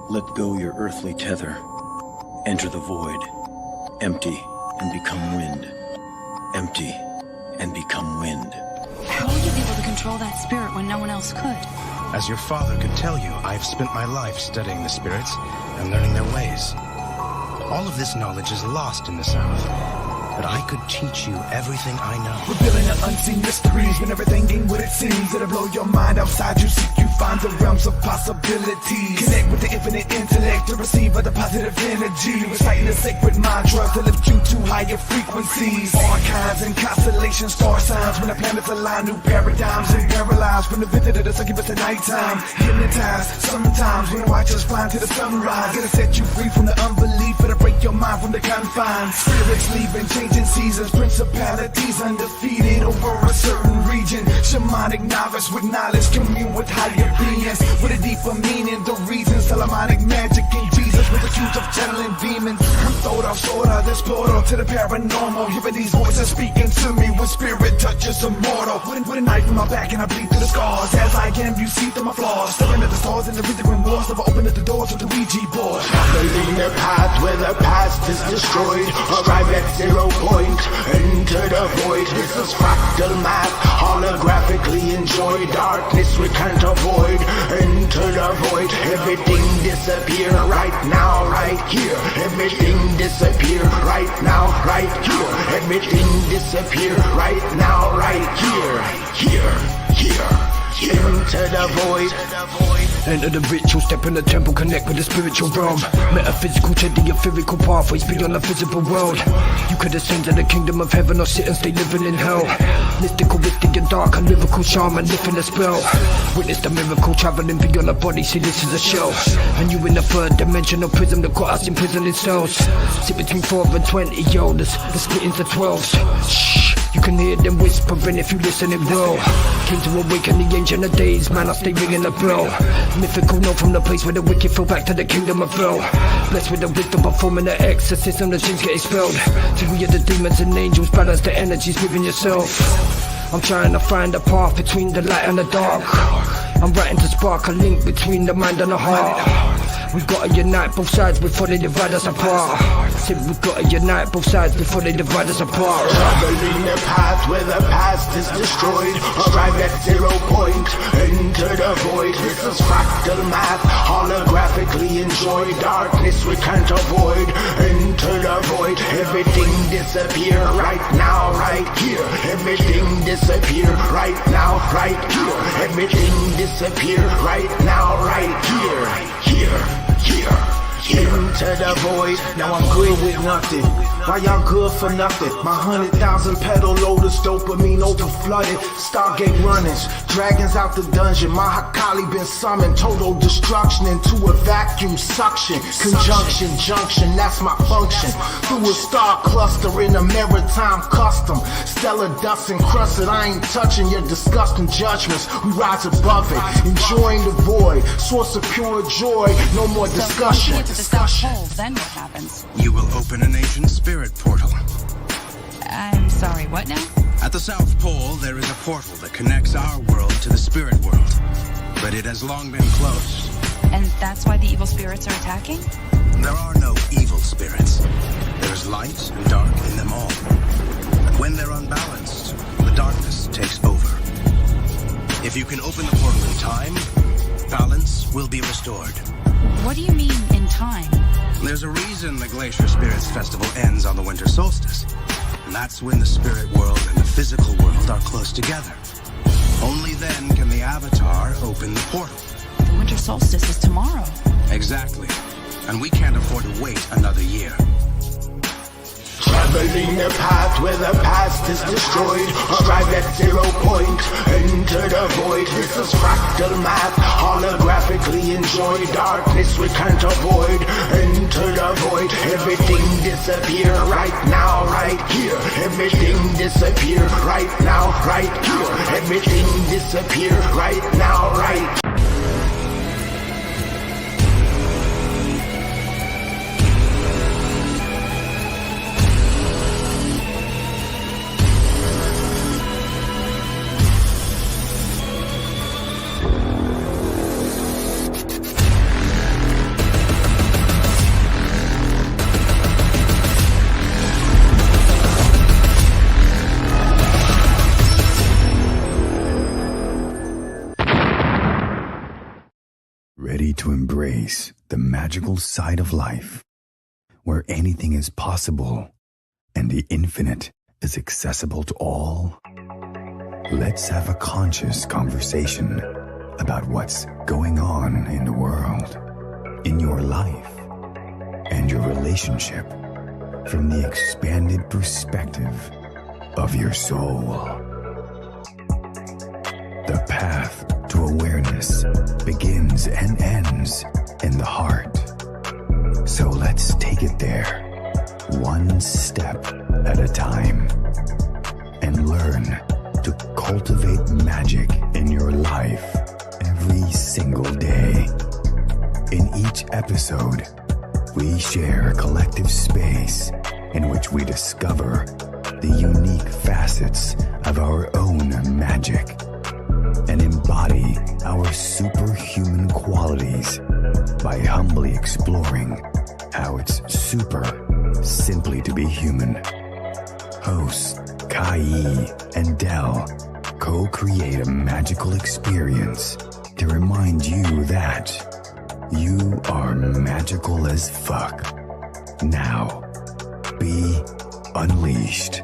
Let go your earthly tether. Enter the void. Empty and become wind. Empty and become wind. How were you able to control that spirit when no one else could? As your father could tell you, I have spent my life studying the spirits and learning their ways. All of this knowledge is lost in the South, but I could teach you everything I know. Revealing the unseen mysteries when everything ain't what it seems. It'll blow your mind outside you seek. You find the realms of possibilities. Connect with the infinite intellect to receive of the positive energy. Reciting the sacred mantras to lift you to higher frequencies. Archives and constellations, star signs. When the planets align, new paradigms and paralyzed. From the visit of the succubus at nighttime. Hypnotized sometimes when the watchers fly to the sunrise. It'll set you free from the unbelief. It'll break your mind from the confines. Spirits leaving, changing seasons. Principalities undefeated over a certain region. Shamanic novice with knowledge, commune with higher beings with a deeper meaning. The reasons, Solomonic magic in Jesus was accused of channeling demons. I'm thrown off sort of this portal to the paranormal. Hearing these voices speaking to me when spirit touches immortal. With a knife in my back and I bleed through the scars. As I am, you see through my flaws. Staring at the stars and the rhythm and wars. Never open at the doors with the Ouija board. Traveling the path where the past is destroyed. Arrive at 0 point, enter the void. This is fractal math, holographically enjoy. Darkness we can't avoid, enter the void. Everything disappear right now, right here. Everything disappear right now, right here. Everything disappear right now, right here. Here. Into the void. Enter the ritual, step in the temple, connect with the spiritual realm. Metaphysical to the etherical pathways beyond the physical world. You could ascend to the kingdom of heaven or sit and stay living in hell. Mystical, mystic and dark, and lyrical shaman lifting a spell. Witness the miracle, traveling beyond the body, see this is a shell. And you in the third dimensional prism that got us imprisoned in cells. Sit between 4 and 20 elders, the split into 12s. Shh. You can hear them whispering if you listen it well. Came to awaken the ancient of days, man, I stay ringing the bell. Mythical note from the place where the wicked fell back to the kingdom of hell. Blessed with the wisdom performing the exorcism, the sins get expelled. So we are the demons and angels, balance the energies within yourself. I'm trying to find a path between the light and the dark. I'm writing to spark a link between the mind and the heart. We've gotta unite both sides before they divide us apart. Said we've gotta unite both sides before they divide us apart. Traveling the path where the past is destroyed. Arrive at 0 point, enter the void. This is fractal math, holographically enjoy. Darkness we can't avoid, enter the void. Everything disappear right now, right here. Everything disappear right now, right here. Everything disappear right now, right here. Into the void. Now I'm good with nothing. Why y'all good for nothing? My 100,000 pedal loaders, dopamine over flooded. Stargate runnings, dragons out the dungeon. My Hakali been summoned. Total destruction into a vacuum suction. Conjunction, junction, that's my function. Through a star cluster in a maritime custom. Stellar dust encrusted, I ain't touching your disgusting judgments. We rise above it, enjoying the void. Source of pure joy, no more discussion. So if you get to the South Pole, then what happens? You will open an ancient spirit portal. I'm sorry, what now? At the South Pole, there is a portal that connects our world to the spirit world. But it has long been closed. And that's why the evil spirits are attacking? There are no evil spirits. There's light and dark in them all. But when they're unbalanced, the darkness takes over. If you can open the portal in time, balance will be restored. What do you mean, in time? There's a reason the Glacier Spirits Festival ends on the winter solstice. And that's when the spirit world and the physical world are close together. Only then can the Avatar open the portal. The winter solstice is tomorrow. Exactly. And we can't afford to wait another year. Traveling the path where the past is destroyed. Arrive at 0 point, enter the void. This is fractal math, holographically enjoy. Darkness we can't avoid, enter the void. Everything disappear right now, right here. Everything disappear right now, right here. Everything disappear right now, right here. embrace the magical side of life, where anything is possible and the infinite is accessible to all. Let's have a conscious conversation about what's going on in the world, in your life, and your relationship from the expanded perspective of your soul. The path to awareness begins and ends in the heart. So let's take it there, one step at a time, and learn to cultivate magic in your life every single day. In each episode, we share a collective space in which we discover the unique facets of our own magic and embody our superhuman qualities by humbly exploring how it's super simply to be human. Hosts Kai and Dell co-create a magical experience to remind you that you are magical as fuck. Now, be unleashed.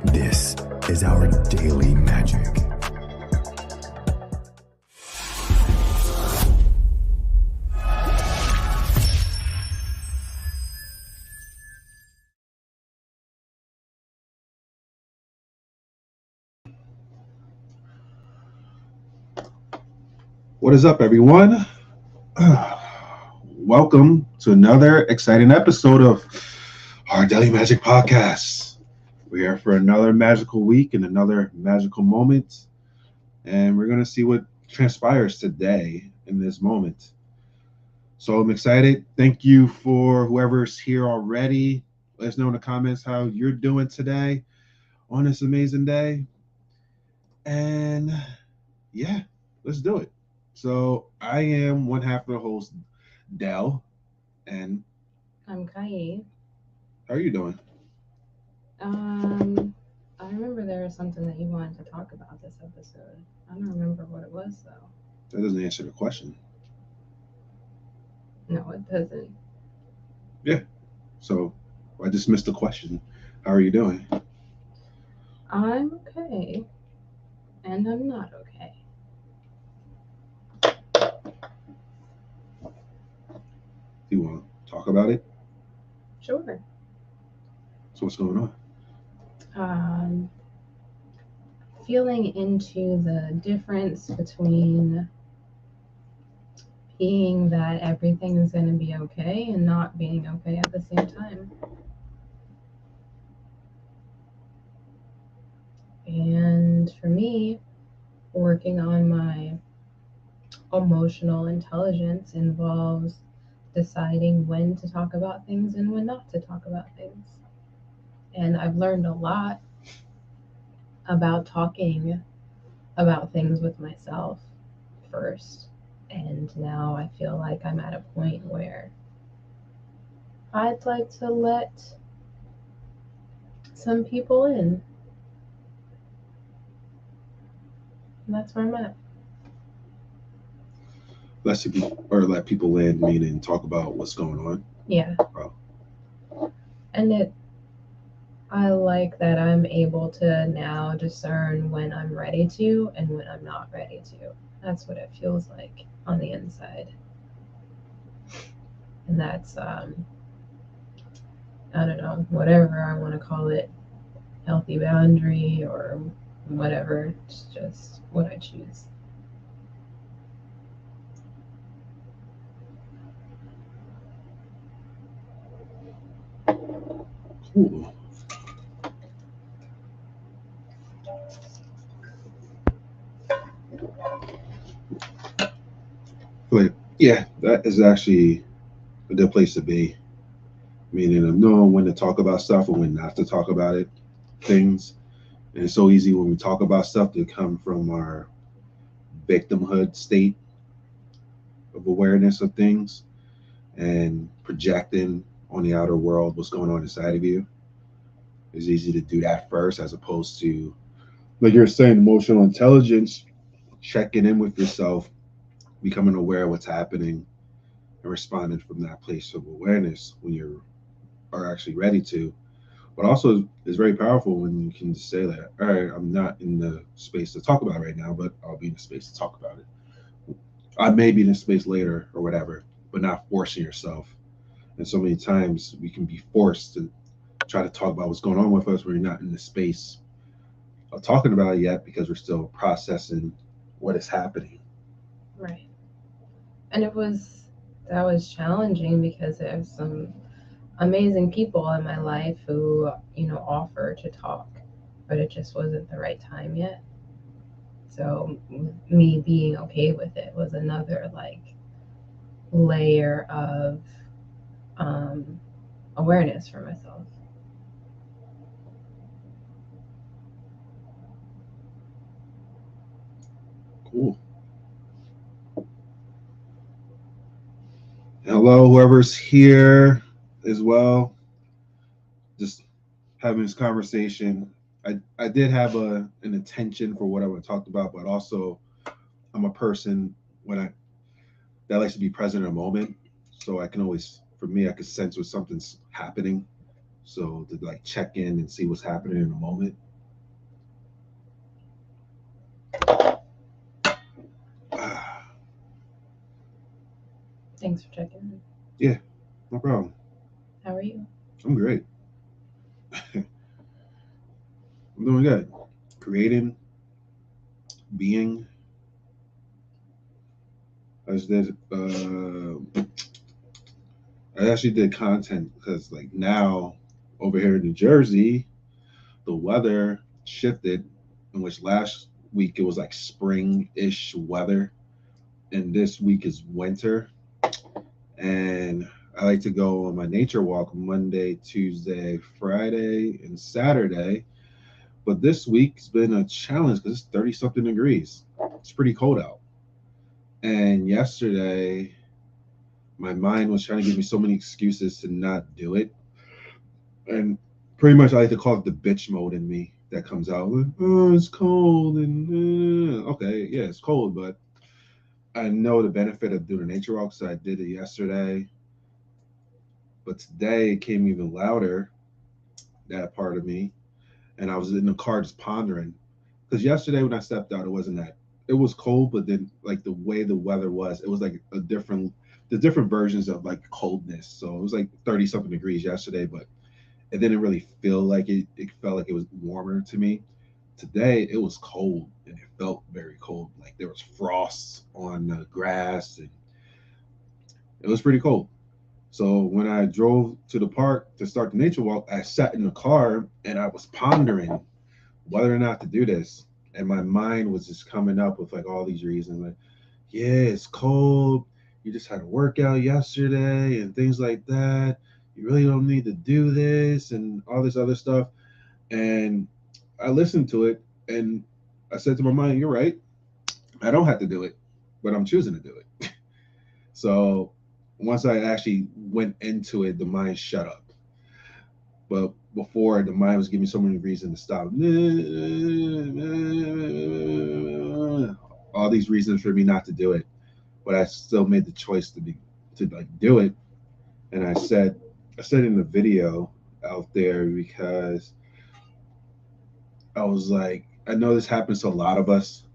This is our daily magic. What is up, everyone? Welcome to another exciting episode of our Daily Magic Podcast. We're here for another magical week and another magical moment, and we're going to see what transpires today in this moment. So I'm excited. Thank you for whoever's here already. Let us know in the comments how you're doing today on this amazing day. And yeah, let's do it. So I am one half of the host, Dell, and I'm Kai. How are you doing? I remember there was something that you wanted to talk about this episode. I don't remember what it was, though. That doesn't answer the question. No, it doesn't. Yeah. So I just missed the question. How are you doing? I'm okay. And I'm not okay. Do you want to talk about it? Sure. So what's going on? Feeling into the difference between being that everything is going to be okay and not being okay at the same time. And for me, working on my emotional intelligence involves deciding when to talk about things and when not to talk about things. And I've learned a lot about talking about things with myself first. And now I feel like I'm at a point where I'd like to let some people in. And that's where I'm at. Let people in, meaning talk about what's going on. Yeah. Oh. And I like that I'm able to now discern when I'm ready to and when I'm not ready to. That's what it feels like on the inside. And that's, I don't know, whatever I want to call it, healthy boundary or whatever. It's just what I choose. Cool. But yeah, that is actually a good place to be. Meaning of knowing when to talk about stuff and when not to talk about it. Things. And it's so easy when we talk about stuff to come from our victimhood state of awareness of things and projecting on the outer world what's going on inside of you. It's easy to do that first as opposed to, like you're saying, emotional intelligence, checking in with yourself, becoming aware of what's happening, and responding from that place of awareness when you are actually ready to. But also, it's very powerful when you can say that, all right, I'm not in the space to talk about it right now, but I'll be in the space to talk about it. I may be in the space later or whatever, but not forcing yourself. And so many times we can be forced to try to talk about what's going on with us when you're not in the space of talking about it yet because we're still processing what is happening. Right. And that was challenging because there's some amazing people in my life who, offer to talk, but it just wasn't the right time yet. So me being okay with it was another layer of awareness for myself. Cool. Hello, whoever's here as well. Just having this conversation. I did have an intention for what I would talk about, but also I'm a person that likes to be present in a moment. So I can always, for me, I can sense when something's happening. So to check in and see what's happening in a moment. Thanks for checking in. Yeah, no problem. How are you? I'm great. I'm doing good. Creating, being. I just did. I actually did content because now over here in New Jersey, the weather shifted, in which last week it was spring-ish weather, and this week is winter. And I like to go on my nature walk Monday, Tuesday, Friday, and Saturday. But this week's been a challenge because it's 30 something degrees. It's pretty cold out. And yesterday, my mind was trying to give me so many excuses to not do it. And pretty much I like to call it the bitch mode in me that comes out. Oh, it's cold. And okay, yeah, it's cold. But I know the benefit of doing a nature walk. So I did it yesterday. But today it came even louder, that part of me. And I was in the car just pondering. Because yesterday when I stepped out, it was cold, but then the way the weather was, it was the different versions of coldness. So it was 30 something degrees yesterday, but it didn't really feel like it. It felt like it was warmer to me. Today it was cold and it felt very cold. Like there was frost on the grass and it was pretty cold. So when I drove to the park to start the nature walk, I sat in the car and I was pondering whether or not to do this. And my mind was just coming up with all these reasons. Yeah, it's cold. You just had a workout yesterday and things like that. You really don't need to do this and all this other stuff. And I listened to it and I said to my mind, you're right. I don't have to do it, but I'm choosing to do it. So once I actually went into it, the mind shut up. But before, the mind was giving me so many reasons to stop. All these reasons for me not to do it. But I still made the choice to do it. And I said in the video out there because I was I know this happens to a lot of us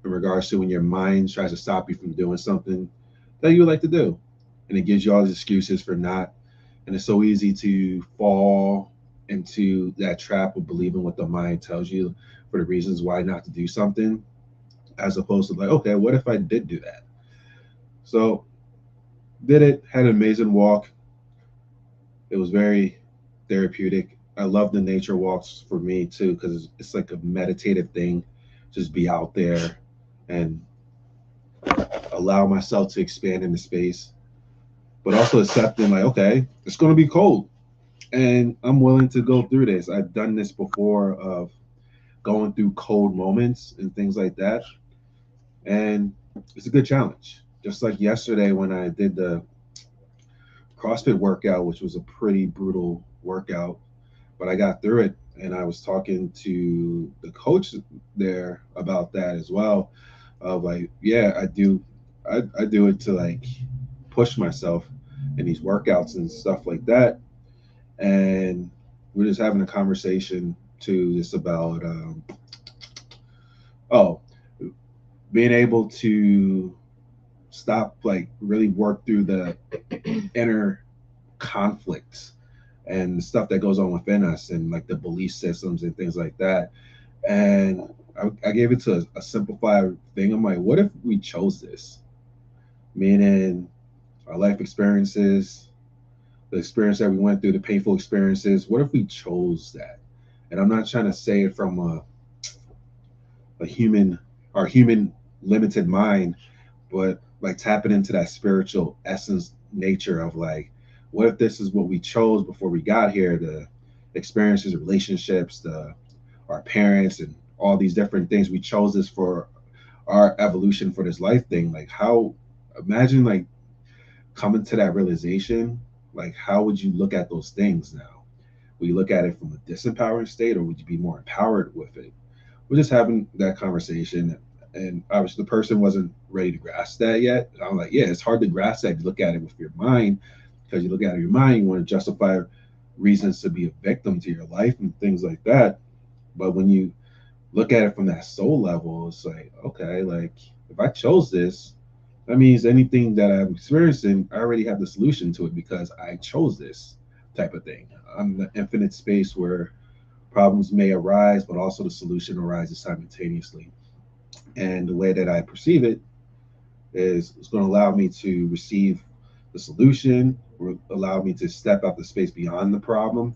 in regards to when your mind tries to stop you from doing something that you like to do. And it gives you all these excuses for not. And it's so easy to fall into that trap of believing what the mind tells you for the reasons why not to do something, as opposed to okay, what if I did do that? So did it, had an amazing walk. It was very therapeutic. I love the nature walks for me too, because it's like a meditative thing. Just be out there and allow myself to expand into space, but also accepting okay, it's going to be cold and I'm willing to go through this. I've done this before of going through cold moments and things like that. And it's a good challenge. Just like yesterday when I did the CrossFit workout, which was a pretty brutal workout, but I got through it. And I was talking to the coach there about that as well. Of yeah, I do it to push myself in these workouts and stuff like that. And we're just having a conversation too, just about being able to stop, like really work through the inner conflicts and the stuff that goes on within us, and like the belief systems and things like that. And I gave it to a simplified thing. I'm like, what if we chose this? Meaning our life experiences, the experience that we went through, the painful experiences, what if we chose that? And I'm not trying to say it from our human limited mind, but like tapping into that spiritual essence nature of like, what if this is what we chose before we got here? The experiences, relationships, our parents, and all these different things. We chose this for our evolution for this life thing. Like, how, imagine like coming to that realization. Like, how would you look at those things now? Would you look at it from a disempowering state, or would you be more empowered with it? We're just having that conversation, and obviously the person wasn't ready to grasp that yet. I'm like, yeah, it's hard to grasp that. You look at it with your mind, because you look at it in your mind, you want to justify reasons to be a victim to your life and things like that. But when you look at it from that soul level, it's like, okay, like if I chose this, that means anything that I'm experiencing, I already have the solution to it because I chose this type of thing. I'm the infinite space where problems may arise, but also the solution arises simultaneously. And the way that I perceive it is it's going to allow me to receive the solution, or allow me to step out the space beyond the problem,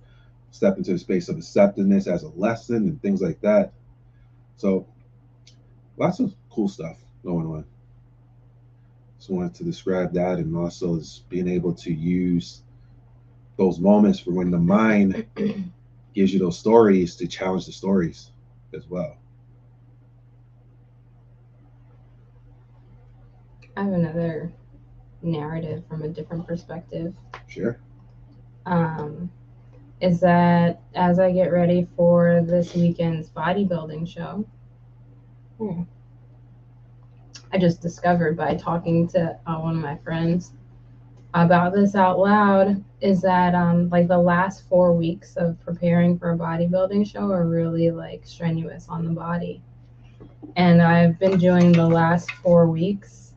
step into the space of acceptance as a lesson and things like that. So lots of cool stuff going on. Just wanted to describe that, and also is being able to use those moments for when the mind gives you those stories to challenge the stories as well. I have another narrative from a different perspective. Sure. Is that as I get ready for this weekend's bodybuilding show, I just discovered by talking to one of my friends about this out loud, is that like the last 4 weeks of preparing for a bodybuilding show are really like strenuous on the body. And I've been doing the last 4 weeks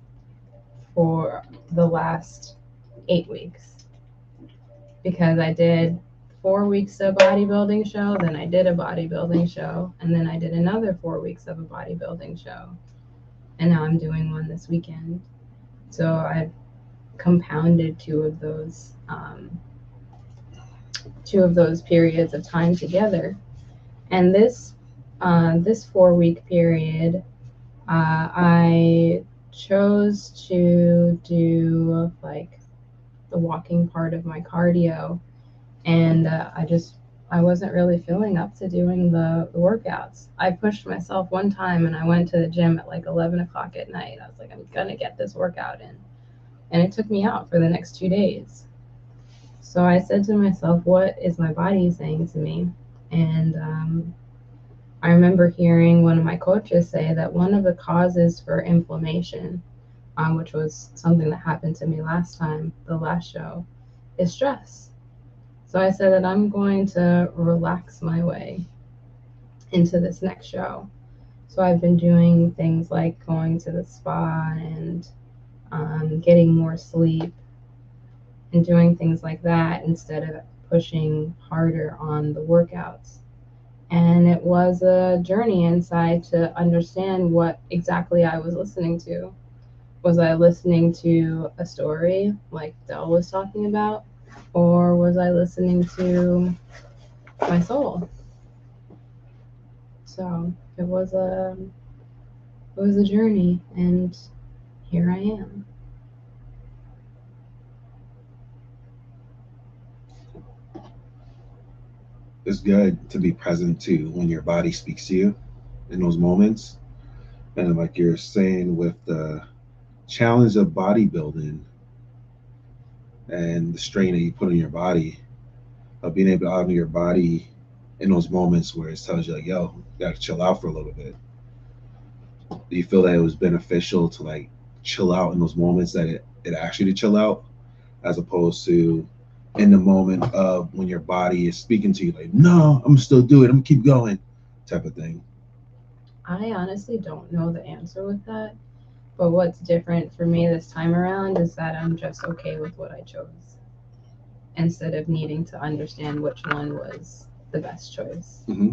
for the last 8 weeks, because I did 4 weeks of bodybuilding show, then I did a bodybuilding show, and then I did another 4 weeks of a bodybuilding show, and now I'm doing one this weekend. So I've compounded two of those periods of time together. And this 4-week period, I chose to do like the walking part of my cardio, and I wasn't really feeling up to doing the workouts. I pushed myself one time, and I went to the gym at like 11 o'clock at night. I was like, I'm gonna get this workout in, and it took me out for the next 2 days. So I said to myself, what is my body saying to me? And I remember hearing one of my coaches say that one of the causes for inflammation, which was something that happened to me last time, the last show, is stress. So I said that I'm going to relax my way into this next show. So I've been doing things like going to the spa and getting more sleep and doing things like that instead of pushing harder on the workouts. And it was a journey inside to understand what exactly I was listening to. Was I listening to a story like Dell was talking about? Or was I listening to my soul? So it was a journey, and here I am. It's good to be present too when your body speaks to you in those moments. And like you're saying, with the challenge of bodybuilding and the strain that you put on your body, of being able to honor your body in those moments where it tells you like, yo, you gotta chill out for a little bit. Do you feel that it was beneficial to like chill out in those moments that it it asks you to chill out, as opposed to in the moment of when your body is speaking to you like, no, I'm gonna still do it, I'm gonna keep going, type of thing. I honestly don't know the answer with that. But what's different for me this time around is that I'm just okay with what I chose instead of needing to understand which one was the best choice. Mm-hmm.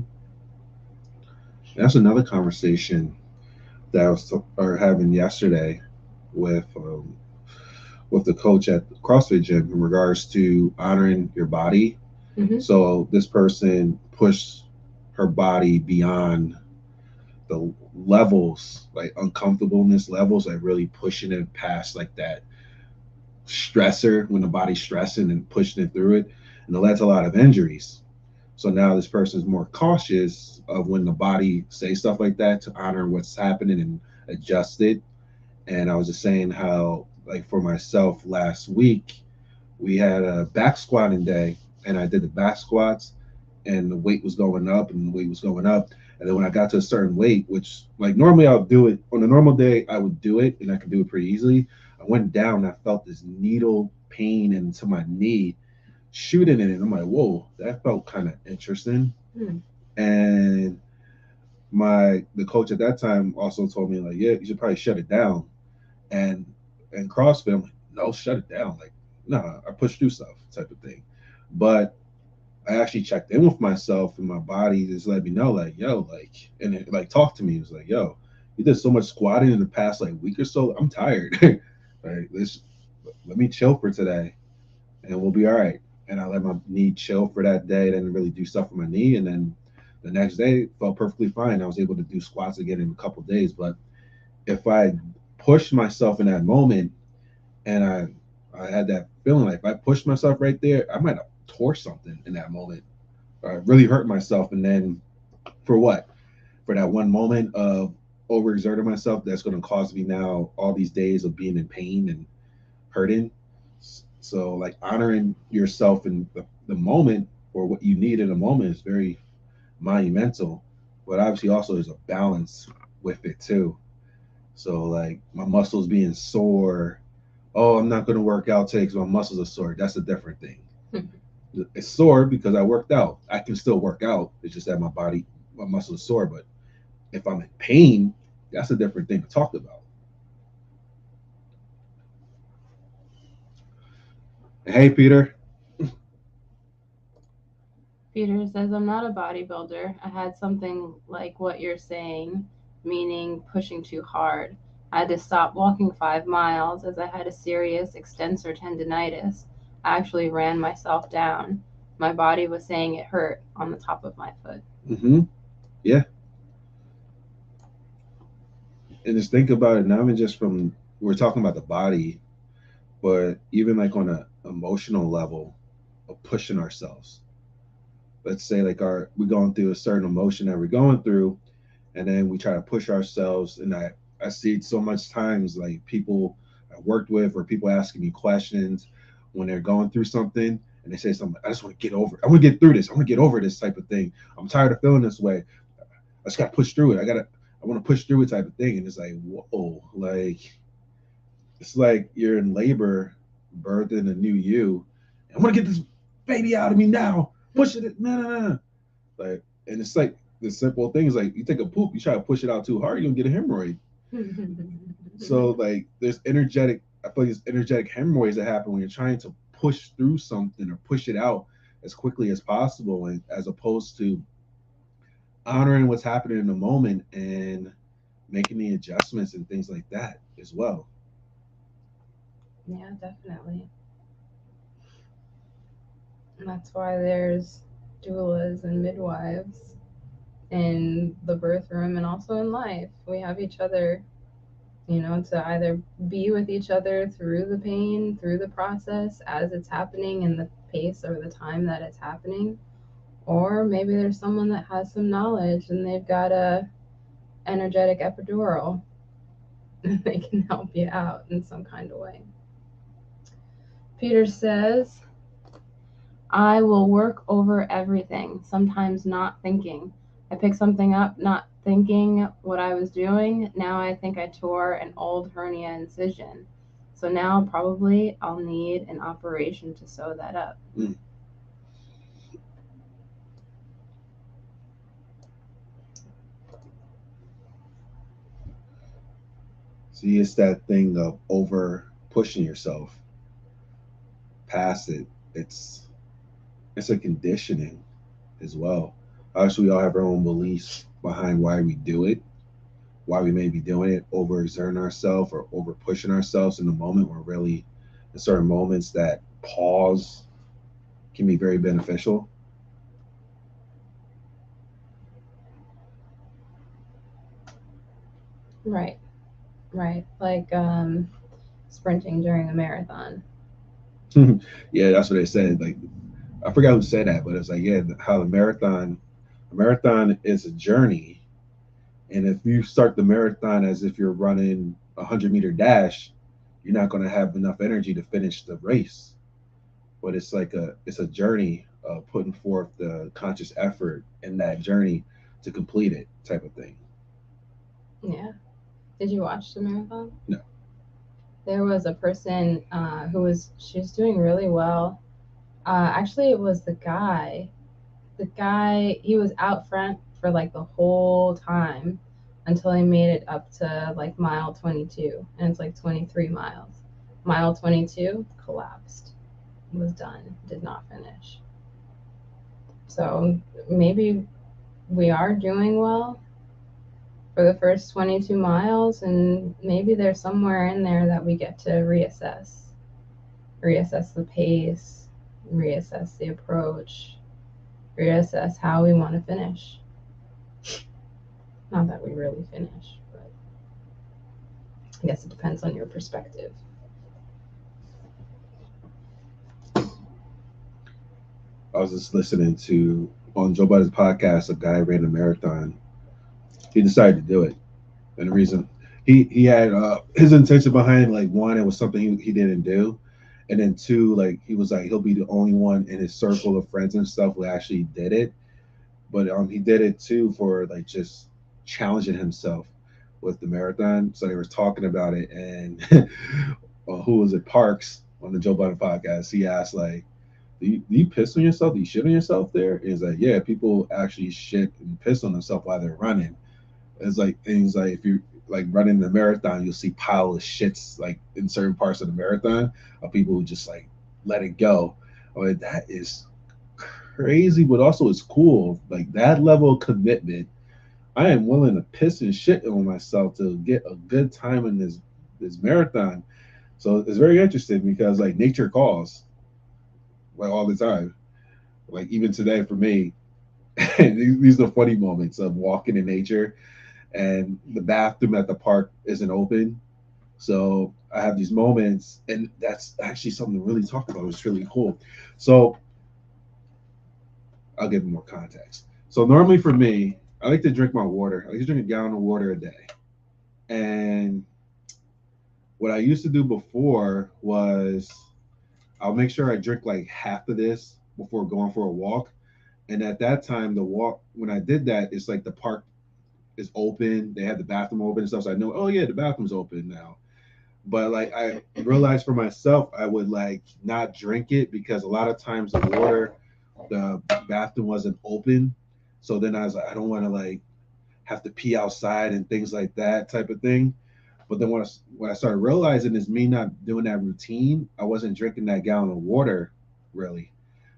That's another conversation that I was having yesterday with the coach at the CrossFit gym in regards to honoring your body. Mm-hmm. So this person pushed her body beyond the levels, like uncomfortableness levels, like really pushing it past like that stressor when the body's stressing and pushing it through it. And it led to a lot of injuries. So now this person is more cautious of when the body says stuff like that to honor what's happening and adjust it. And I was just saying how, like for myself last week, we had a back squatting day and I did the back squats and the weight was going up and the weight was going up. And then when I got to a certain weight, which like normally I'll do it on a normal day, I would do it and I could do it pretty easily. I went down and I felt this needle pain into my knee shooting in it. I'm like, whoa, that felt kind of interesting. Hmm. And the coach at that time also told me like, yeah, you should probably shut it down. And CrossFit, I'm like, no, shut it down. Like, nah, I push through stuff type of thing. But I actually checked in with myself and my body just let me know, like, yo, like, and it like talked to me. It was like, yo, you did so much squatting in the past like week or so. I'm tired. Right, let me chill for today, and we'll be all right. And I let my knee chill for that day. Didn't really do stuff with my knee, and then the next day felt perfectly fine. I was able to do squats again in a couple of days. But if I pushed myself in that moment, and I had that feeling like if I pushed myself right there, I might have tore something in that moment. I really hurt myself, and then for what? For that one moment of overexerting myself, that's going to cause me now all these days of being in pain and hurting. So, like honoring yourself in the moment or what you need in a moment is very monumental. But obviously, also there's a balance with it too. So, like my muscles being sore. Oh, I'm not going to work out today because my muscles are sore. That's a different thing. It's sore because I worked out. I can still work out. It's just that my muscles are sore. But if I'm in pain, that's a different thing to talk about. Hey, Peter. Peter says, I'm not a bodybuilder. I had something like what you're saying, meaning pushing too hard. I had to stop walking 5 miles as I had a serious extensor tendonitis. I actually ran myself down. My body was saying it hurt on the top of my foot. Mm-hmm. Yeah. And just think about it, not even just from, we're talking about the body, but even like on an emotional level of pushing ourselves. Let's say like we're going through a certain emotion that we're going through, and then we try to push ourselves. And I see it so much times, like people I worked with or people asking me questions when they're going through something and they say something, I just want to get over it. I want to get through this. I want to get over this type of thing. I'm tired of feeling this way. I just got to push through it. I want to push through it type of thing. And it's like, whoa, like, it's like you're in labor, birthing a new you. I want to get this baby out of me now. Push it. No. Like, and it's like the simple things like you take a poop, you try to push it out too hard, you're gonna get a hemorrhoid. So like I feel like there's energetic hemorrhoids that happen when you're trying to push through something or push it out as quickly as possible, and as opposed to honoring what's happening in the moment and making the adjustments and things like that as well. Yeah, definitely. And that's why there's doulas and midwives in the birth room and also in life. We have each other, to either be with each other through the pain, through the process as it's happening in the pace or the time that it's happening. Or maybe there's someone that has some knowledge and they've got a energetic epidural and they can help you out in some kind of way. Peter says, I will work over everything, sometimes not thinking. I pick something up, not thinking what I was doing. Now I think I tore an old hernia incision. So now probably I'll need an operation to sew that up. See, it's that thing of over pushing yourself past it. It's a conditioning as well. Obviously, we all have our own beliefs behind why we do it, why we may be doing it, overexerting ourselves or over pushing ourselves in the moment. Where really, in certain moments, that pause can be very beneficial. Right, right. Like sprinting during a marathon. Yeah, that's what they said. Like, I forgot who said that, but it's like, yeah, how a marathon is a journey, and if you start the marathon as if you're running a 100-meter dash, you're not going to have enough energy to finish the race. But it's a journey of putting forth the conscious effort in that journey to complete it, type of thing. Yeah. Did you watch the marathon? No. There was a person she was doing really well. Actually, it was the guy. The guy, he was out front for like the whole time until he made it up to like mile 22, and it's like 23 miles. Mile 22 collapsed, was done, did not finish. So maybe we are doing well for the first 22 miles, and maybe there's somewhere in there that we get to reassess the pace, reassess the approach, reassess how we want to finish. Not that we really finish, but I guess it depends on your perspective. I was just listening to on Joe Biden's podcast. A guy ran a marathon. He decided to do it, and the reason he had his intention behind, like, one, it was something he didn't do, and then two, like, he was like he'll be the only one in his circle of friends and stuff who actually did it. But he did it too for like just challenging himself with the marathon. So they were talking about it, and who was it? Parks on the Joe Biden podcast. He asked like, do you piss on yourself? Do you shit on yourself there? And he's like, yeah, people actually shit and piss on themselves while they're running. It's like, and he's like, if you like running the marathon, you'll see pile of shits like in certain parts of the marathon of people who just like let it go. I mean, that is crazy, but also it's cool. Like that level of commitment, I am willing to piss and shit on myself to get a good time in this marathon. So it's very interesting because like nature calls, like all the time. Like even today for me, these are the funny moments of walking in nature, and the bathroom at the park isn't open. So I have these moments, and that's actually something to really talk about. It's really cool. So I'll give more context. So normally for me, I like to drink my water. I like to drink a gallon of water a day. And what I used to do before was I'll make sure I drink like half of this before going for a walk. And at that time, the walk, when I did that, it's like the park is open. They have the bathroom open and stuff. So I know, oh yeah, the bathroom's open now. But like I realized for myself, I would like not drink it because a lot of times the bathroom wasn't open. So then I was like, I don't want to like have to pee outside and things like that type of thing. But then what I started realizing is me not doing that routine, I wasn't drinking that gallon of water really.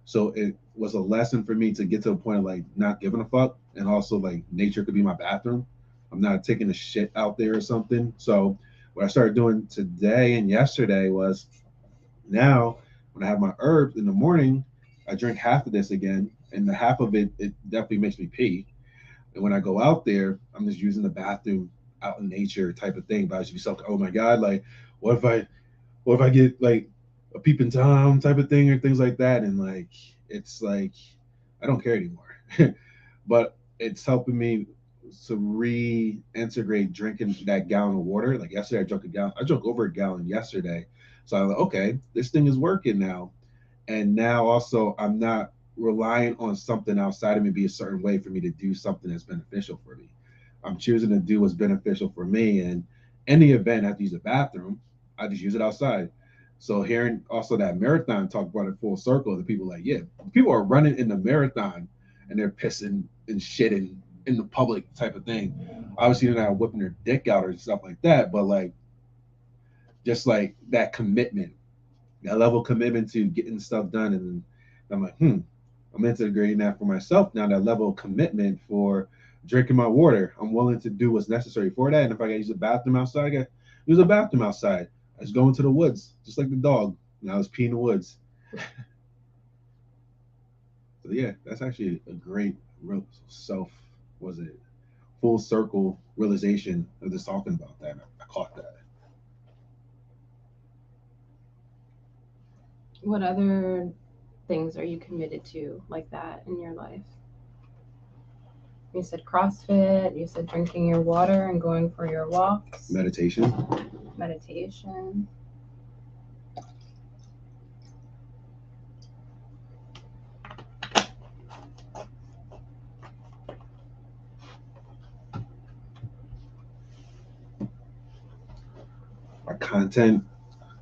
So it was a lesson for me to get to a point of like not giving a fuck, and also like nature could be my bathroom. I'm not taking a shit out there or something. So what I started doing today and yesterday was now when I have my herbs in the morning, I drink half of this again, and the half of it definitely makes me pee. And when I go out there, I'm just using the bathroom out in nature type of thing. But I should be self, oh my God, like what if I get like a peeping tom type of thing or things like that? And like it's like I don't care anymore. But it's helping me to reintegrate drinking that gallon of water. Like yesterday I drank over a gallon yesterday. So I'm like, okay, this thing is working now. And now also I'm not relying on something outside of me be a certain way for me to do something that's beneficial for me. I'm choosing to do what's beneficial for me. And in the event I have to use the bathroom, I just use it outside. So hearing also that marathon talk about it full circle, the people like, yeah, people are running in the marathon and they're pissing and shitting in the public type of thing. Obviously, they're not whipping their dick out or stuff like that, but like just like that commitment, that level of commitment to getting stuff done. And I'm like, I'm integrating that for myself now. That level of commitment for drinking my water, I'm willing to do what's necessary for that. And if I got to use a bathroom outside, I got to use a bathroom outside. I just go into the woods, just like the dog. And I was peeing in the woods. So yeah, that's actually a great real full circle realization of just talking about that. I caught that. What other things are you committed to like that in your life? You said CrossFit, you said drinking your water and going for your walks. Meditation.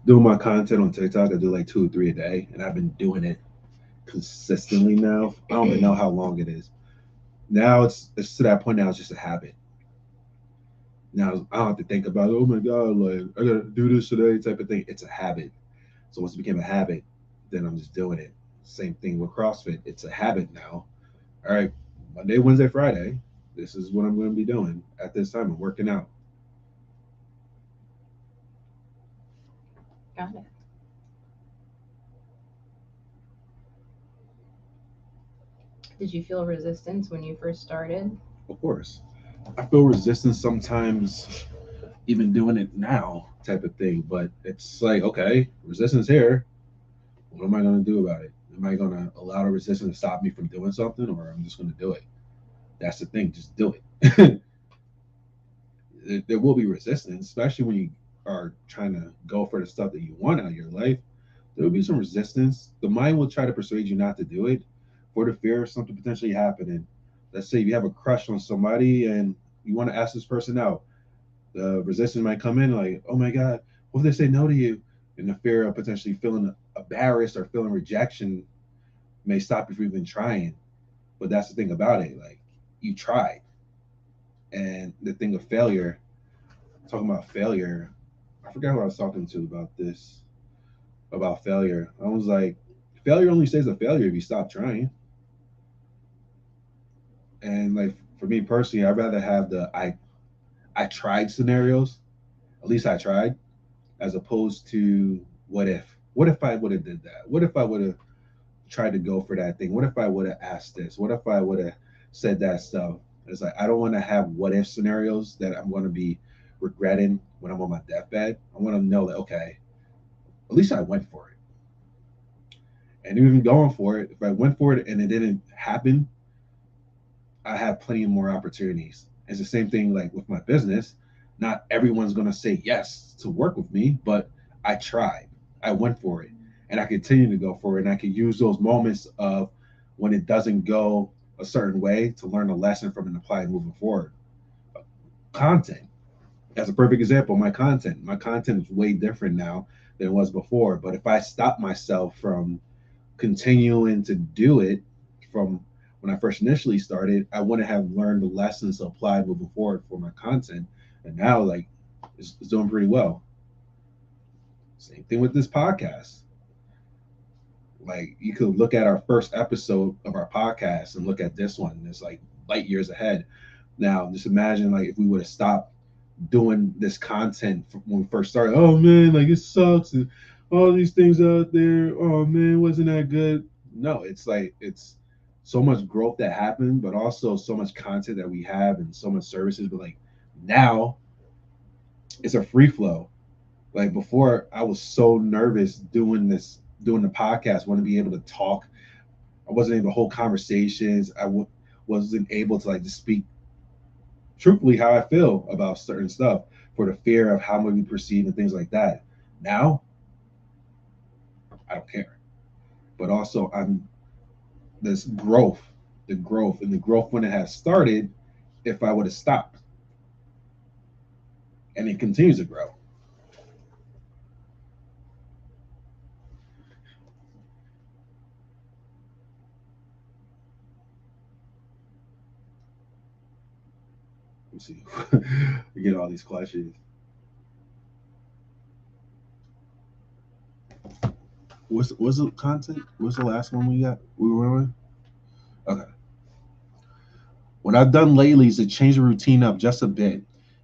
Doing my content on TikTok, I do like 2 or 3 a day, and I've been doing it consistently now. I don't even know how long it is. Now it's to that point now it's just a habit. Now I don't have to think about, oh my god, like I gotta do this today type of thing. It's a habit. So once it became a habit, then I'm just doing it. Same thing with CrossFit. It's a habit now. All right, Monday, Wednesday, Friday, this is what I'm going to be doing at this time. I'm working out. Got it. Did you feel resistance when you first started? Of course. I feel resistance sometimes even doing it now type of thing, but it's like, okay, resistance here. What am I going to do about it? Am I going to allow the resistance to stop me from doing something, or I'm just going to do it? That's the thing. Just do it. There will be resistance, especially when you are trying to go for the stuff that you want out of your life. There will be some resistance. The mind will try to persuade you not to do it for the fear of something potentially happening. Let's say you have a crush on somebody and you want to ask this person out. The resistance might come in like, oh my God, what if they say no to you? And the fear of potentially feeling embarrassed or feeling rejection may stop you from even trying. But that's the thing about it. Like, you tried. And the thing of failure, talking about failure, I forgot who I was talking to about this, about failure. I was like, failure only stays a failure if you stop trying. And like for me personally, I'd rather have the I tried scenarios. At least I tried, as opposed to what if? What if I would have did that? What if I would have tried to go for that thing? What if I would have asked this? What if I would have said that stuff? It's like I don't want to have what if scenarios that I'm going to be regretting when I'm on my deathbed. I want to know that okay, at least I went for it. And even going for it, if I went for it and it didn't happen, I have plenty of more opportunities. It's the same thing like with my business. Not everyone's going to say yes to work with me, but I tried. I went for it. And I continue to go for it. And I can use those moments of when it doesn't go a certain way to learn a lesson from and apply it moving forward. Content. That's a perfect example. My content is way different now than it was before. But if I stop myself from continuing to do it from when I first initially started, I wouldn't have learned the lessons applied moving forward for my content. And now, like, it's doing pretty well. Same thing with this podcast. Like, you could look at our first episode of our podcast and look at this one, and it's like light years ahead. Now, just imagine, like, if we would have stopped doing this content when we first started. Oh man, like it sucks, and all these things out there. Oh man, wasn't that good? No, it's like it's so much growth that happened, but also so much content that we have and so much services. But like now, it's a free flow. Like before, I was so nervous doing the podcast. Want to be able to talk. I wasn't able to hold conversations. Wasn't able to like just speak truthfully how I feel about certain stuff for the fear of how we perceive and things like that. Now, I don't care. But also, I'm this growth, the growth, and the growth when it has started. If I would have stopped, and it continues to grow. Let's see. We get all these questions. What's the content? What's the last one we got? We were on? Okay. What I've done lately is to change the routine up just a bit.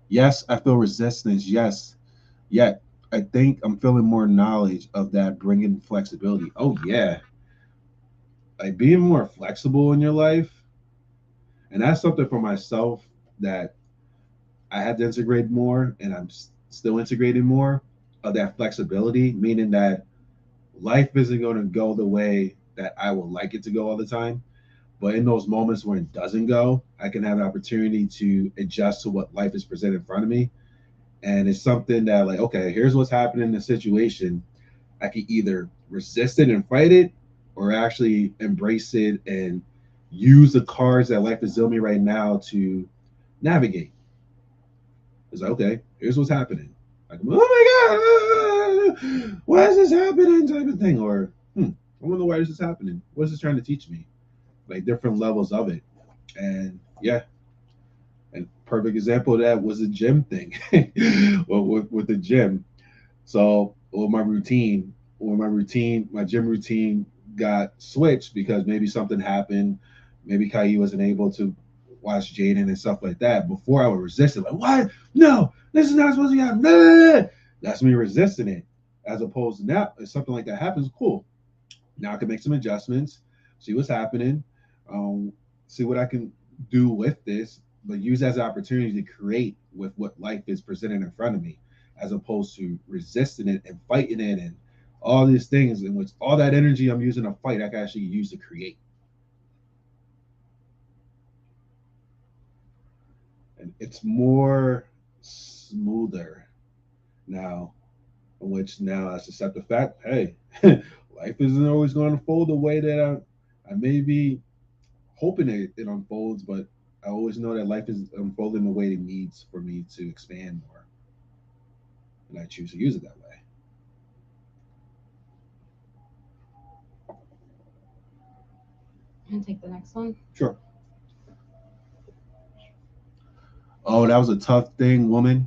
Yes, I feel resistance. Yes, yet I think I'm feeling more knowledge of that bringing flexibility. Oh yeah, like being more flexible in your life, and that's something for myself that I had to integrate more, and I'm still integrating more of that flexibility, meaning that life isn't going to go the way that I would like it to go all the time. But in those moments when it doesn't go, I can have an opportunity to adjust to what life is presented in front of me. And it's something that, like, okay, here's what's happening in the situation. I can either resist it and fight it, or actually embrace it and use the cards that life is dealing me right now to navigate. It's like, okay, here's what's happening. Like, oh my God, why is this happening? Type of thing. Or, I wonder why this is happening. What is this trying to teach me? Like different levels of it. And yeah, and perfect example of that was the gym thing. Well, with the gym. So with my gym routine got switched because maybe something happened. Maybe Kai wasn't able to watch Jaden and stuff like that. Before I would resist it, like, what? No, this is not supposed to happen. That's me resisting it. As opposed to now, if something like that happens, cool. Now I can make some adjustments, see what's happening, um, see what I can do with this, but use as an opportunity to create with what life is presenting in front of me, as opposed to resisting it and fighting it and all these things in which all that energy I'm using to fight, I can actually use to create. And it's more smoother now, in which now I accept the fact, hey, life isn't always going to unfold the way that I may be hoping it unfolds, but I always know that life is unfolding the way it needs for me to expand more, and I choose to use it that way. And take the next one. Sure. Oh, that was a tough thing, woman,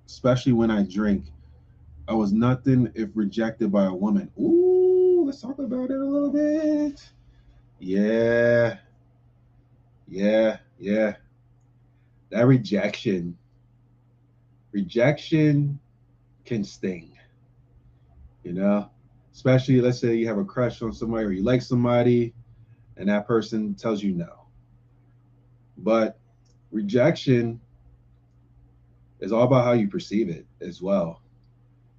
especially when I drink. I was nothing if rejected by a woman. Ooh, let's talk about it a little bit. Yeah, yeah. That rejection can sting, you know? Especially, let's say you have a crush on somebody or you like somebody and that person tells you no. But rejection is all about how you perceive it as well.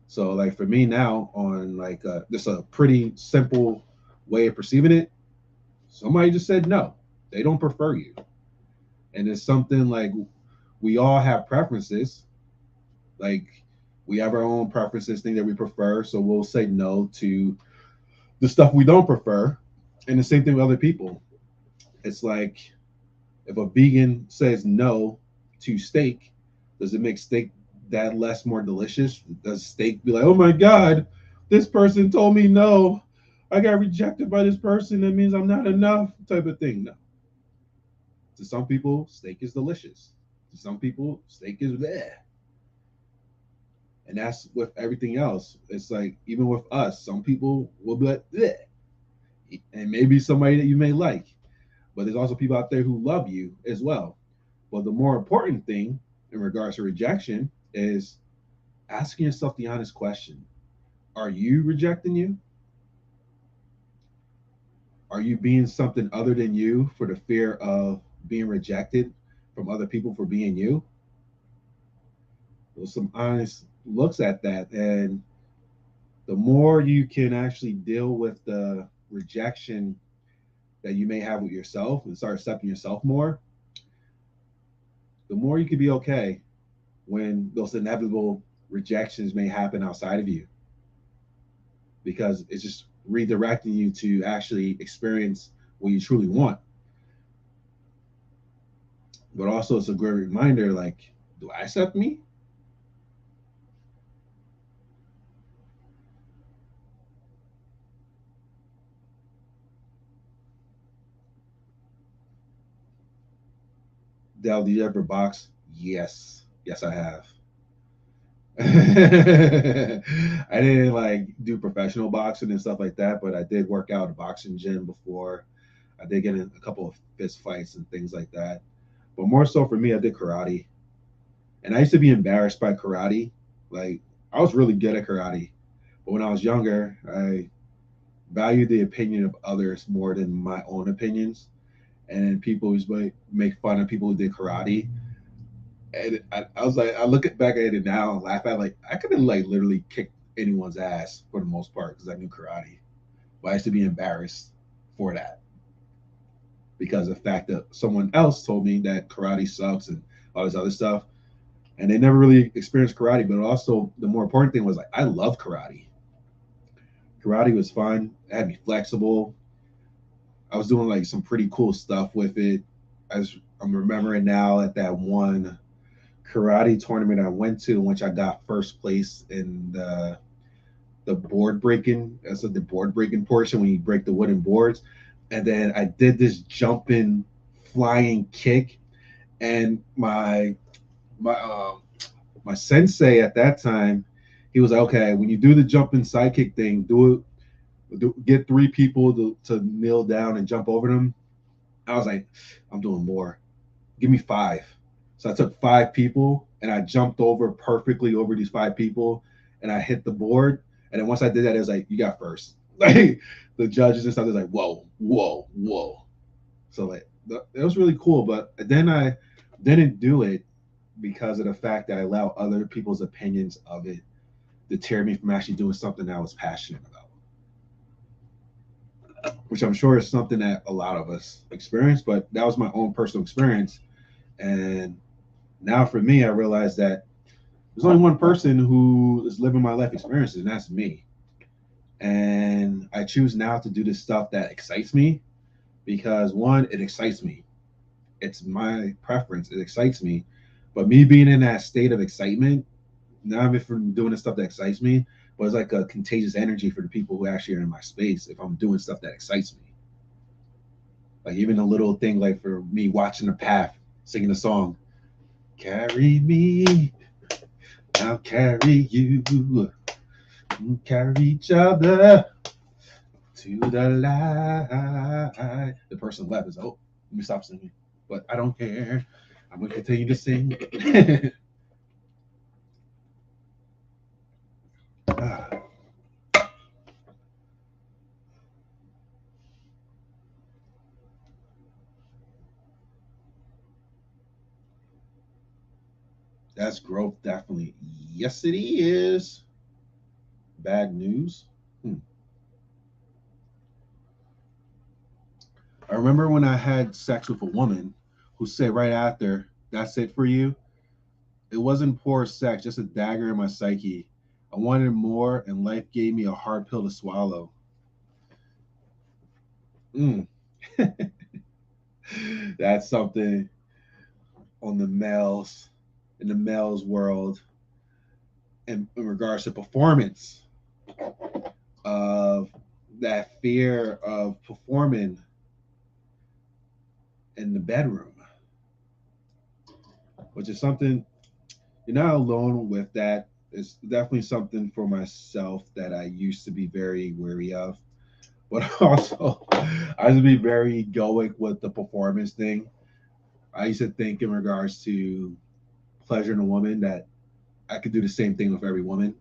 So, like for me now, on like just a pretty simple way of perceiving it, somebody just said no. They don't prefer you, and it's something like we all have preferences. Like we have our own preferences, things that we prefer. So we'll say no to the stuff we don't prefer, and the same thing with other people. It's like if a vegan says no to steak, does it make steak that less more delicious? Does steak be like, oh my God, this person told me no. I got rejected by this person. That means I'm not enough, type of thing. No. To some people, steak is delicious. To some people, steak is bleh. And that's with everything else. It's like, even with us, some people will be like, bleh. And maybe somebody that you may like. But there's also people out there who love you as well. But the more important thing in regards to rejection is asking yourself the honest question. Are you rejecting you? Are you being something other than you for the fear of being rejected from other people for being you? There's some honest looks at that. And the more you can actually deal with the rejection that you may have with yourself and start accepting yourself more, the more you can be okay when those inevitable rejections may happen outside of you, because it's just redirecting you to actually experience what you truly want. But also, it's a great reminder like, do I accept me? Dell, do you ever box? Yes, I have. I didn't like do professional boxing and stuff like that, but I did work out at a boxing gym before. I did get in a couple of fist fights and things like that. But more so for me, I did karate. And I used to be embarrassed by karate. Like, I was really good at karate. But when I was younger, I valued the opinion of others more than my own opinions. And people always make fun of people who did karate. And I was like, I look back at it now and laugh at like I could have like literally kicked anyone's ass for the most part because I knew karate. But I used to be embarrassed for that because of the fact that someone else told me that karate sucks and all this other stuff, and they never really experienced karate. But also, the more important thing was like I love karate. Karate was fun. It had me flexible. I was doing like some pretty cool stuff with it. As I'm remembering now at that one karate tournament I went to, in which I got first place in the board breaking. That's the board breaking portion when you break the wooden boards. And then I did this jumping, flying kick, and my sensei at that time, he was like, okay, when you do the jumping sidekick thing, get three people to kneel down and jump over them. I was like, I'm doing more. Give me five. So I took five people and I jumped over perfectly over these five people and I hit the board. And then once I did that, it was like, you got first. Like the judges and stuff, was like, whoa, whoa, whoa. So like it was really cool. But then I didn't do it because of the fact that I allow other people's opinions of it deter me from actually doing something that I was passionate about. Which I'm sure is something that a lot of us experience, but that was my own personal experience. And now for me, I realize that there's only one person who is living my life experiences, and that's me. And I choose now to do this stuff that excites me because one, it excites me. It's my preference. It excites me. But me being in that state of excitement, not even from doing the stuff that excites me, but it's like a contagious energy for the people who actually are in my space if I'm doing stuff that excites me. Like even a little thing like for me watching the path, singing a song, carry me, I'll carry you, carry each other to the light. The person left is, oh, let me stop singing. But I don't care. I'm going to continue to sing. That's growth, definitely. Yes, it is. Bad news. I remember when I had sex with a woman who said right after, that's it for you. It wasn't poor sex, just a dagger in my psyche. I wanted more, and life gave me a hard pill to swallow. Mm. That's something on in the males world, in regards to performance, of that fear of performing in the bedroom, which is something you're not alone with. That is definitely something for myself that I used to be very wary of. But also, I used to be very egoic with the performance thing. I used to think in regards to pleasuring a woman that I could do the same thing with every woman.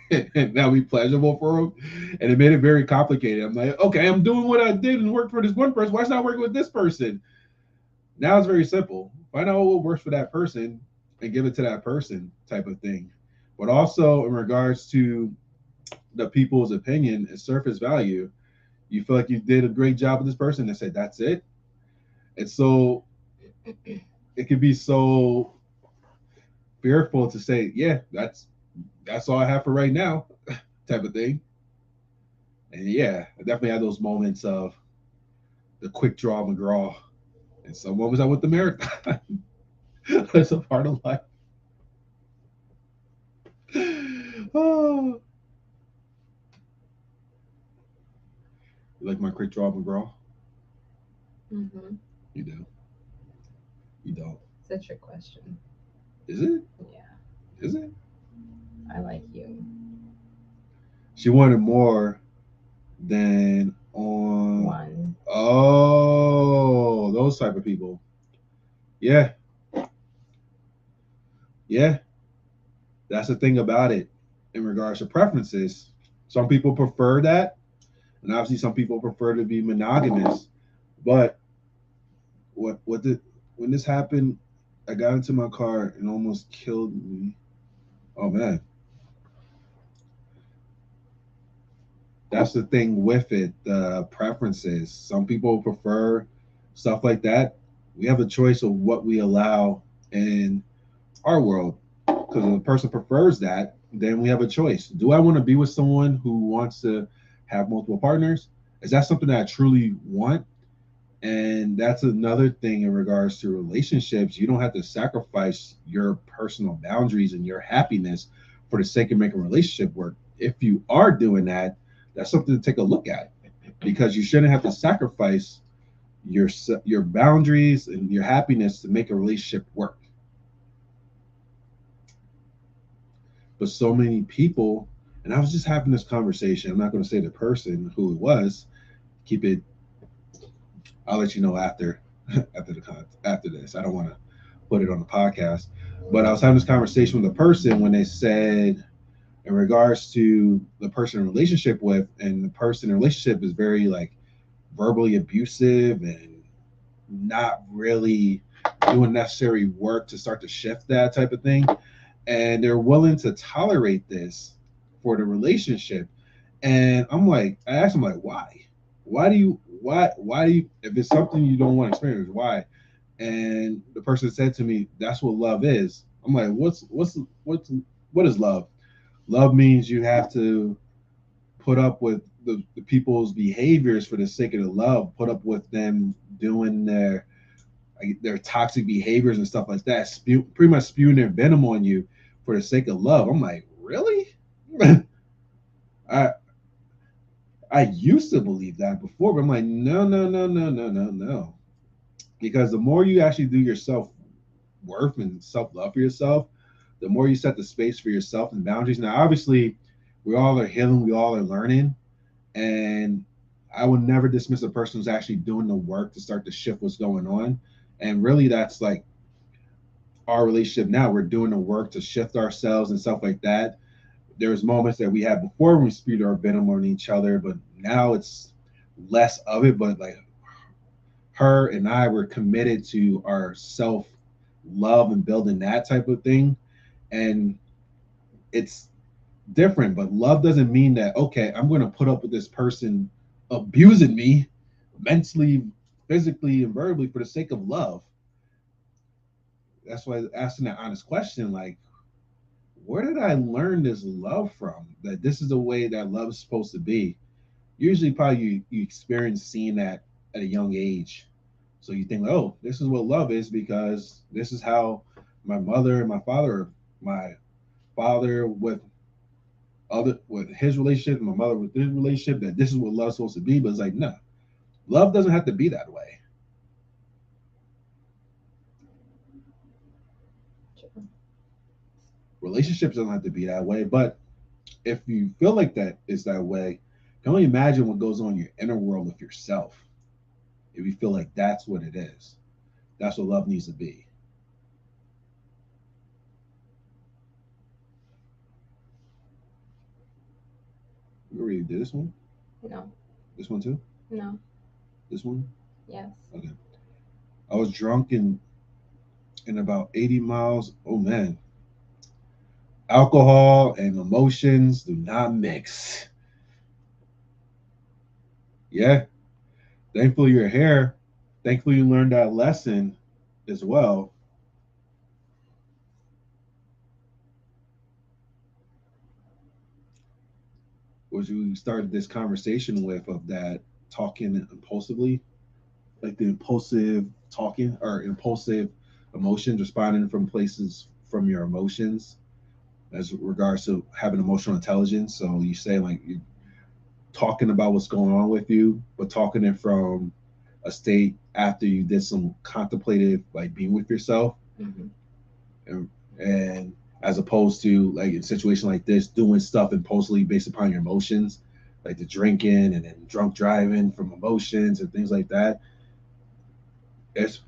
And that would be pleasurable for them. And it made it very complicated. I'm like, okay, I'm doing what I did and worked for this one person. Why is it not working with this person? Now it's very simple. Find out what works for that person and give it to that person type of thing. But also in regards to the people's opinion and surface value, you feel like you did a great job with this person and say, that's it. And so it can be so fearful to say, yeah, that's all I have for right now, type of thing. And yeah, I definitely had those moments of the quick draw McGraw. And some moments I went the marathon. That's a part of life. Oh. You like my quick draw McGraw? Mm-hmm. You do. You don't. It's a trick question. Is it? Yeah, Is it? I like you. She wanted more than on. One. Oh, those type of people. Yeah, yeah. That's the thing about it in regards to preferences. Some people prefer that, and obviously some people prefer to be monogamous. But what did when this happened, I got into my car and almost killed me. Oh man. That's the thing with it, the preferences. Some people prefer stuff like that. We have a choice of what we allow in our world. Because if a person prefers that, then we have a choice. Do I want to be with someone who wants to have multiple partners? Is that something that I truly want? And that's another thing in regards to relationships. You don't have to sacrifice your personal boundaries and your happiness for the sake of making a relationship work. If you are doing that, that's something to take a look at, because you shouldn't have to sacrifice your boundaries and your happiness to make a relationship work. But so many people, and I was just having this conversation. I'm not going to say the person who it was. Keep it. I'll let you know after after this. I don't want to put it on the podcast. But I was having this conversation with a person when they said, in regards to the person in relationship with, and the person in relationship is very like verbally abusive and not really doing necessary work to start to shift that type of thing, and they're willing to tolerate this for the relationship. And I asked them like, why do you if it's something you don't want to experience, why? And the person said to me, that's what love is. I'm like, what is love? Love means you have to put up with the people's behaviors for the sake of the love, put up with them doing their toxic behaviors and stuff like that, pretty much spewing their venom on you for the sake of love. I'm like, really? I I used to believe that before, but I'm like, no, no, no, no, no, no, no. Because the more you actually do your self worth and self love for yourself, the more you set the space for yourself and boundaries. Now, obviously, we all are healing, we all are learning, and I would never dismiss a person who's actually doing the work to start to shift what's going on. And really, that's like our relationship now. We're doing the work to shift ourselves and stuff like that. There's moments that we had before when we spewed our venom on each other, but now it's less of it. But like her and I were committed to our self love and building that type of thing. And it's different, but love doesn't mean that, okay, I'm going to put up with this person abusing me mentally, physically, and verbally for the sake of love. That's why I was asking that honest question, like, where did I learn this love from? That this is the way that love is supposed to be. Usually, probably you experience seeing that at a young age. So you think, oh, this is what love is because this is how my mother and my father with his relationship, my mother with his relationship, that this is what love's supposed to be. But it's like, no, love doesn't have to be that way. Relationships don't have to be that way. But if you feel like that is that way, you can only imagine what goes on in your inner world with yourself. If you feel like that's what it is, that's what love needs to be. You already did this one? No. This one too? No. This one? Yes. Okay. I was drunk in about 80 miles. Oh man. Alcohol and emotions do not mix. Yeah. Thankfully you're here. Thankfully you learned that lesson as well. Which we started this conversation with, of that talking impulsively, like the impulsive talking or impulsive emotions, responding from places from your emotions as regards to having emotional intelligence. So you say like you're talking about what's going on with you, but talking it from a state after you did some contemplative, like being with yourself. Mm-hmm. And And as opposed to like in a situation like this, doing stuff impulsively based upon your emotions, like the drinking and then drunk driving from emotions and things like that. It's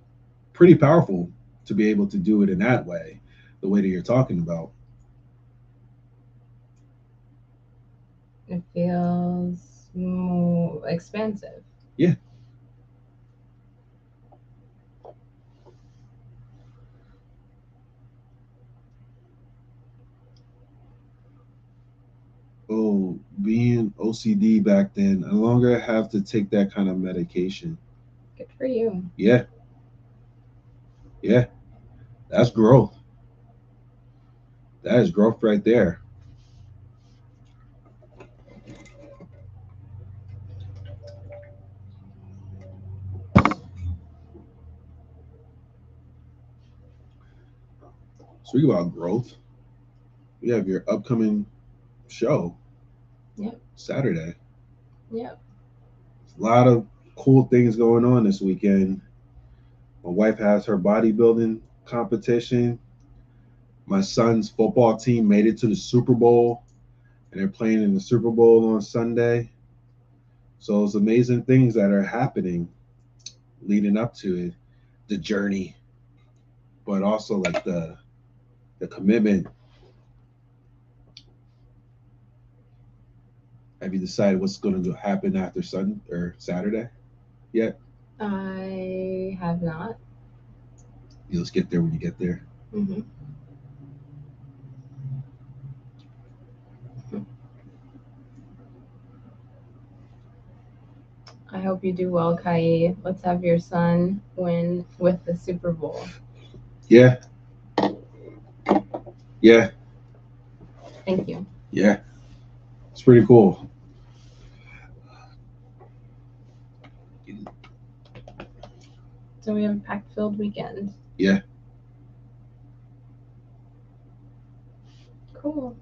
pretty powerful to be able to do it in that way, the way that you're talking about. It feels more expansive. Yeah. Oh, being OCD back then, I no longer have to take that kind of medication. Good for you. Yeah. Yeah. That's growth. That is growth right there. Speaking about growth, we have your upcoming show. Yep. Saturday. Yep. A lot of cool things going on this weekend. My wife has her bodybuilding competition. My son's football team made it to the Super Bowl, and they're playing in the Super Bowl on Sunday. So it's amazing things that are happening leading up to it, the journey, but also like the commitment. Have you decided what's going to happen after Sunday or Saturday yet? I have not. You'll just get there when you get there. Mm-hmm. I hope you do well, Kai. Let's have your son win with the Super Bowl. Yeah. Yeah. Thank you. Yeah. It's pretty cool. So we have a packed-filled weekend. Yeah. Cool.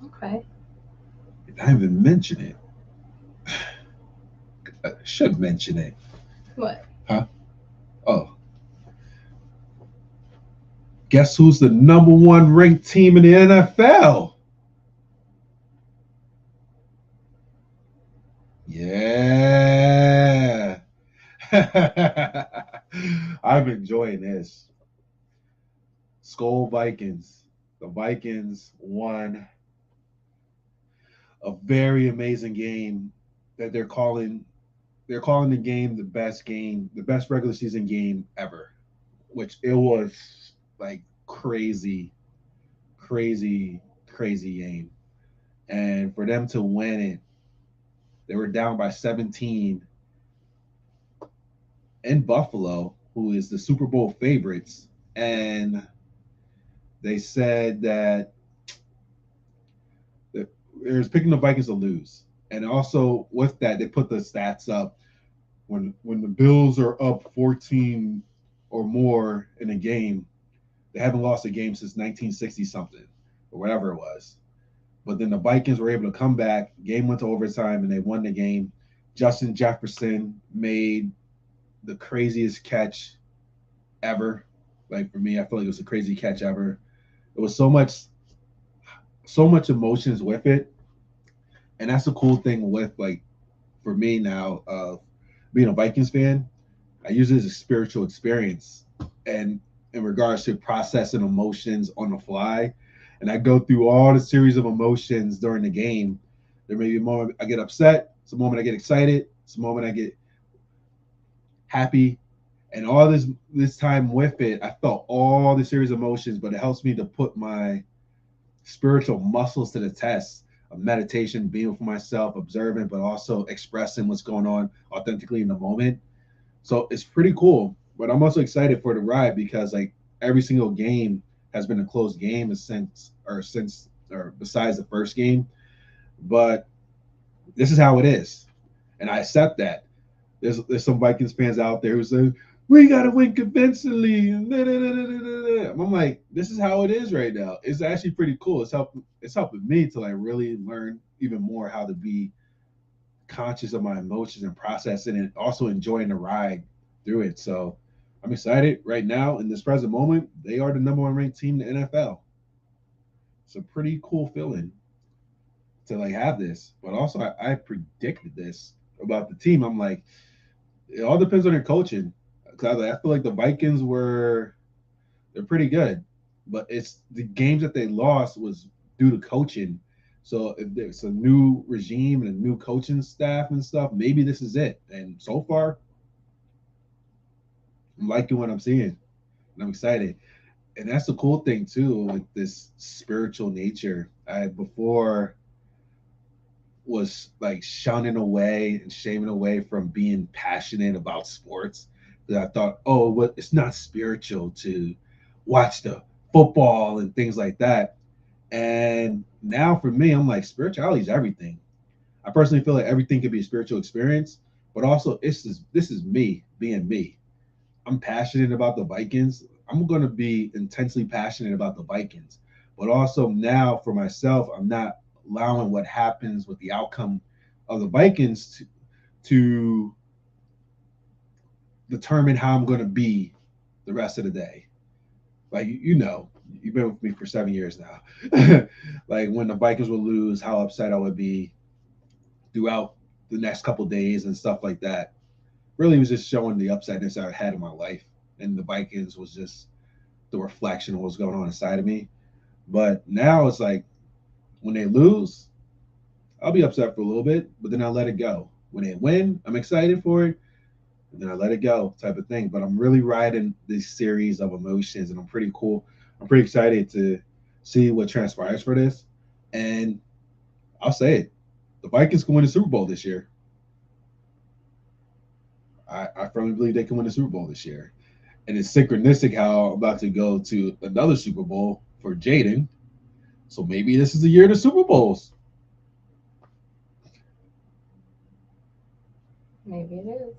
Okay. I didn't even mention it. I should mention it. What? Huh? Oh. Guess who's the number one ranked team in the NFL? Yeah. I'm enjoying this. Skull Vikings. The Vikings won a very amazing game that they're calling the game the best regular season game ever, which it was like crazy, crazy, crazy game. And for them to win it, they were down by 17 in Buffalo, who is the Super Bowl favorites. And they said that they was picking the Vikings to lose. And also with that, they put the stats up when the Bills are up 14 or more in a game, they haven't lost a game since 1960 something or whatever it was. But then the Vikings were able to come back. Game went to overtime and they won the game. Justin Jefferson made the craziest catch ever. Like for me, I feel like it was the crazy catch ever. It was so much emotions with it, and that's the cool thing with like for me now being a Vikings fan. I use it as a spiritual experience, and in regards to processing emotions on the fly, and I go through all the series of emotions during the game. There may be a moment I get upset, it's a moment I get excited, it's a moment I get happy, and all this time with it, I felt all the series of emotions, but it helps me to put my spiritual muscles to the test of meditation, being with myself, observing, but also expressing what's going on authentically in the moment. So it's pretty cool. But I'm also excited for the ride because like every single game has been a close game since or besides the first game. But this is how it is. And I accept that. There's some Vikings fans out there who say, we gotta win convincingly. I'm like, this is how it is right now. It's actually pretty cool. It's helping me to like really learn even more how to be conscious of my emotions and processing and also enjoying the ride through it. So I'm excited right now in this present moment. They are the number 1 ranked team in the NFL. It's a pretty cool feeling to like have this. But also, I predicted this about the team. I'm like, it all depends on their coaching. Cause I feel like the Vikings they're pretty good, but it's the games that they lost was due to coaching. So if there's a new regime and a new coaching staff and stuff, maybe this is it. And so far, I'm liking what I'm seeing, and I'm excited. And that's the cool thing too, with this spiritual nature. I before was like shunning away and shaming away from being passionate about sports. Because I thought, oh, well, it's not spiritual to watch the football and things like that. And now for me, I'm like, spirituality is everything. I personally feel like everything can be a spiritual experience, but also this is me being me. I'm passionate about the Vikings. I'm going to be intensely passionate about the Vikings. But also now for myself, I'm not allowing what happens with the outcome of the Vikings to determine how I'm going to be the rest of the day. Like, you know, you've been with me for 7 years now. Like when the Vikings would lose, how upset I would be throughout the next couple days and stuff like that. Really was just showing the upsetness I had in my life. And the Vikings was just the reflection of what's going on inside of me. But now it's like when they lose, I'll be upset for a little bit, but then I'll let it go. When they win, I'm excited for it, and then I let it go, type of thing. But I'm really riding this series of emotions, and I'm pretty cool. I'm pretty excited to see what transpires for this. And I'll say it, the Vikings can win the Super Bowl this year. I firmly believe they can win the Super Bowl this year. And it's synchronistic how I'm about to go to another Super Bowl for Jaden. So maybe this is the year of the Super Bowls. Maybe it is.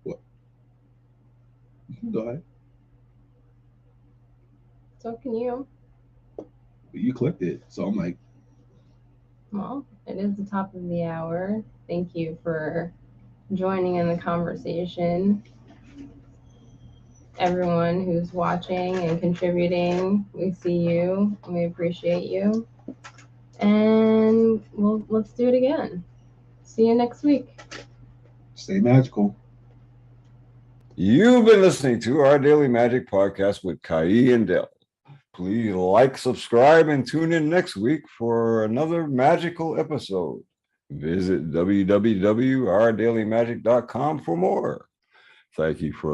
What? Go ahead. So can you. You clicked it. So I'm like, Well, it is the top of the hour. Thank you for joining in the conversation. Everyone who's watching and contributing, we see you and we appreciate you. And let's do it again. See you next week. stay magical. You've been listening to our Daily Magic podcast with Kai and Dell. Please like, subscribe, and tune in next week for another magical episode. Visit www.ourdailymagic.com for more. Thank you for